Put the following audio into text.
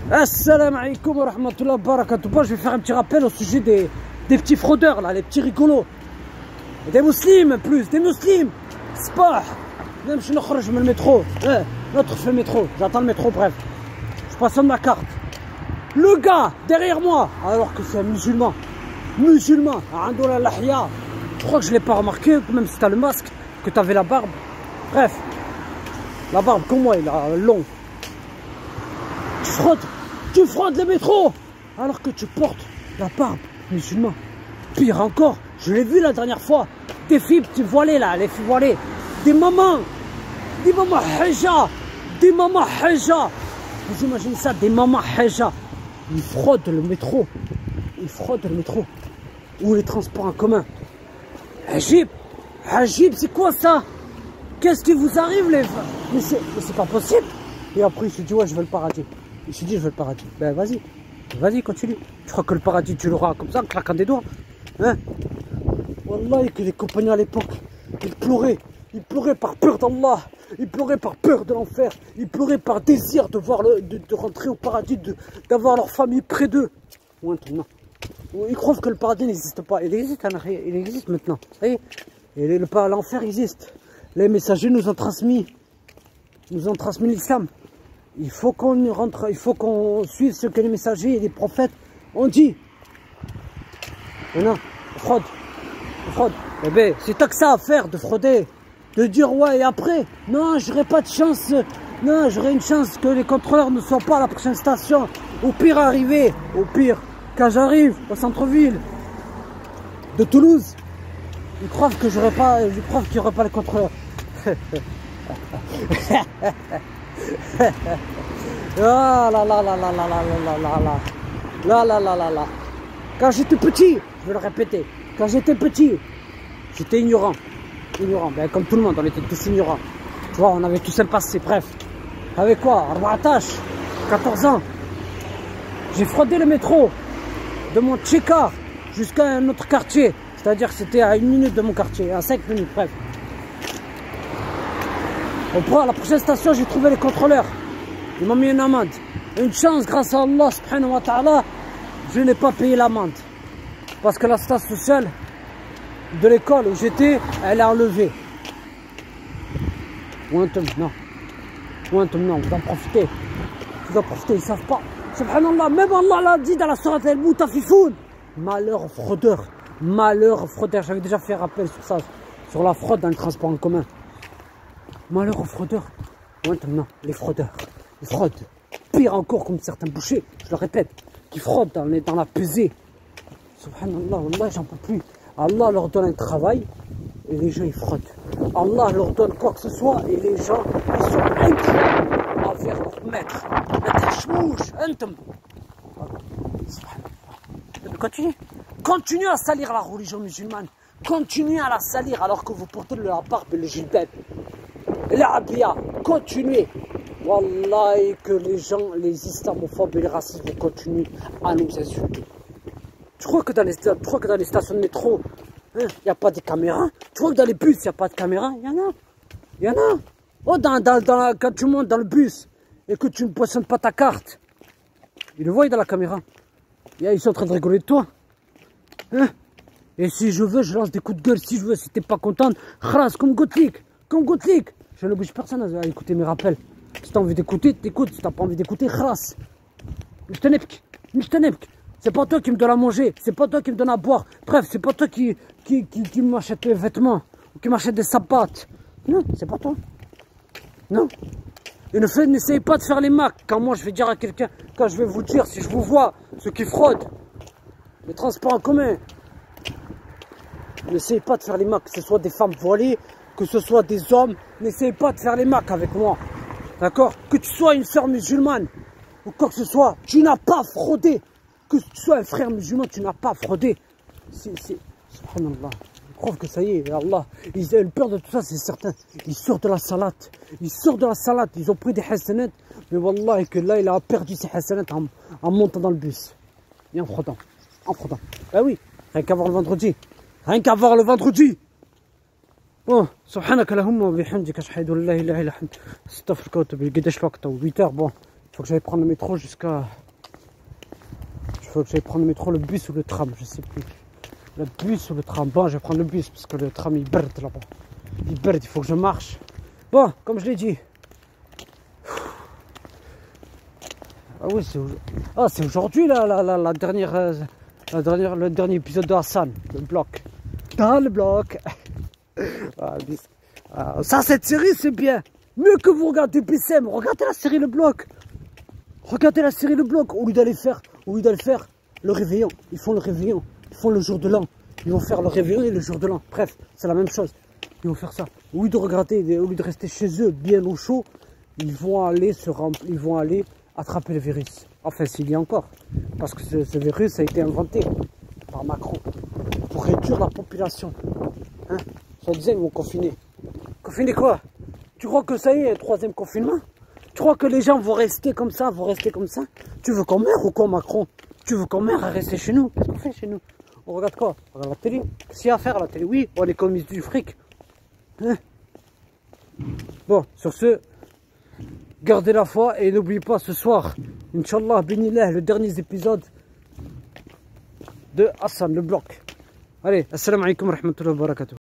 Assalamu alaikum wa rahmatullahi wa barakatuh. Bon, je vais faire un petit rappel au sujet des petits fraudeurs là, les petits rigolos. Des musulmans en plus, des musulmans. Spah. Même si je mets le métro. L'autre fait le métro. J'attends le métro, bref. Je passe ma carte. Le gars derrière moi, alors que c'est un musulman. Musulman. Andoula lahya. Je crois que je ne l'ai pas remarqué, même si tu as le masque, que tu avais la barbe. Bref. La barbe comme moi, il a long. Tu frottes le métro alors que tu portes la barbe musulman. Pire encore, je l'ai vu la dernière fois. Des filles petits voilées là, les filles voilées. Des mamans hija. Des mamans hija. Vous imaginez ça, des mamans hija. Ils frottent le métro. Ils frottent le métro. Ou les transports en commun. Hajib, c'est quoi ça? Qu'est-ce qui vous arrive les femmes? Mais c'est pas possible. Et après il se dit ouais, je veux le paradis. Il se dit je veux le paradis. Ben vas-y, continue. Tu crois que le paradis tu l'auras comme ça en claquant des doigts? Hein? Wallah, que les compagnons à l'époque, ils pleuraient par peur d'Allah, ils pleuraient par peur de l'enfer, ils pleuraient par désir de voir de rentrer au paradis, d'avoir leur famille près d'eux. Ouais, ils croient que le paradis n'existe pas. Il existe maintenant. Ça y est. Et l'enfer existe. Les messagers nous ont transmis l'islam. Il faut qu'on rentre, il faut qu'on suive ce que les messagers et les prophètes ont dit. Et non, fraude. Eh bien, c'est tant que ça à faire de frauder. De dire ouais et après, non, j'aurai pas de chance. Non, j'aurai une chance que les contrôleurs ne soient pas à la prochaine station. Au pire arriver, quand j'arrive au centre-ville de Toulouse, ils croient que qu'il n'y aurait pas les contrôleurs. Ah là là là là là là là là. Quand j'étais petit, je vais le répéter, quand j'étais petit, j'étais ignorant, ben, comme tout le monde, on était tous ignorants. Tu vois, on avait tous un passé, bref. Avec quoi? 14 ans. J'ai fraudé le métro de mon Tcheka jusqu'à un autre quartier. C'est-à-dire que c'était à 1 minute de mon quartier, à 5 minutes, bref. À la prochaine station, j'ai trouvé les contrôleurs. Ils m'ont mis une amende. Une chance, grâce à Allah subhanahu wa ta'ala, je n'ai pas payé l'amende. Parce que la station sociale de l'école où j'étais, elle est enlevée. Non, vous en profitez. Ils savent pas. Subhanallah, même Allah l'a dit dans la sourate Al-Mutafifoun. Malheur aux fraudeurs. J'avais déjà fait rappel sur ça, sur la fraude dans le transport en commun. Malheur aux fraudeurs. Les fraudeurs. Ils fraudent. Pire encore comme certains bouchers, je le répète, qui fraudent dans la pesée. Subhanallah, Allah, j'en peux plus. Allah leur donne un travail et les gens ils fraudent. Allah leur donne quoi que ce soit et les gens ils sont inquiets envers leur maître. Continuez à salir la religion musulmane. Continuez à la salir alors que vous portez la barbe et le jilbab. L'abia, continuez. Wallahi que les gens, les islamophobes et les racistes vont continuer à nous insulter. Tu crois que dans les stations de métro, il n'y a pas de caméras? Tu crois que dans les bus, il n'y a pas de caméras? Il y en a. Oh, quand tu montes dans le bus et que tu ne poissonnes pas ta carte, ils le voient dans la caméra. Ils sont en train de rigoler de toi. Hein? Et si je veux, je lance des coups de gueule. Si je veux, si t'es pas contente, khras, comme Gotlik. Je n'oblige personne à écouter mes rappels. Si t'as envie d'écouter, t'écoutes. Si t'as pas envie d'écouter, khras. C'est pas toi qui me donne à manger. C'est pas toi qui me donne à boire. Bref, c'est pas toi qui m'achète les vêtements. Ou qui m'achète des sapates. Non, c'est pas toi. Non. Et n'essayez pas de faire les macs. Quand moi je vais dire à quelqu'un, quand je vais vous dire, si je vous vois, ceux qui fraudent, les transports en commun, n'essayez pas de faire les macs, que ce soit des femmes voilées, que ce soit des hommes, n'essayez pas de faire les macs avec moi. D'accord? Que tu sois une sœur musulmane ou quoi que ce soit, tu n'as pas fraudé. Que tu sois un frère musulman, tu n'as pas fraudé. Subhanallah. Ils croient que ça y est, Allah. Ils ont peur de tout ça, c'est certain. Ils sortent de la salat. Ils ont pris des hasanats. Mais wallah, que là, il a perdu ses hasanats en montant dans le bus. Et en fraudant. Ah oui, rien qu'à voir le vendredi. Bon, subhanaka lahumma wa bihamdika ashhadu an la ilaha illa anta astaghfiruka wa atubu ilayk. قداش الوقت؟ 8h. Bon. faut que j'aille prendre le métro jusqu'à... Il faut que j'aille prendre le métro, le bus ou le tram, je sais plus. Le bus ou le tram. Bon, je vais prendre le bus parce que le tram il berde là-bas. Il berde, il faut que je marche. Bon, comme je l'ai dit. Ah oui, c'est aujourd'hui la dernière, le dernier épisode de Hassan, le bloc. Dans le bloc. Ça, cette série, c'est bien. Mieux que vous regardez PCM, regardez la série Le Bloc. Regardez la série Le Bloc, au lieu d'aller faire le réveillon. Ils font le réveillon, ils font le jour de l'an. Ils vont faire le réveillon et le jour de l'an. Bref, c'est la même chose. Ils vont faire ça. Au lieu de regarder, au lieu de rester chez eux bien au chaud, ils vont aller attraper le virus. Enfin, s'il y a encore. Parce que ce virus a été inventé par Macron pour réduire la population. Hein? Ça disait, ils vont confiner. Confiner quoi? Tu crois que ça y est, troisième confinement? Tu crois que les gens vont rester comme ça, Tu veux qu'on meure ou quoi, Macron? Tu veux qu'on meure à rester chez nous? Qu'est-ce qu'on fait chez nous? On regarde quoi? On regarde la télé. Qu'est-ce qu'il y a à faire à la télé? Oui, on économise du fric. Hein? Bon, sur ce, gardez la foi et n'oubliez pas ce soir, Inch'Allah, bénillah, le dernier épisode de Hassan, le bloc. Allez, assalamu alaikum wa rahmatullahi wa barakatuh.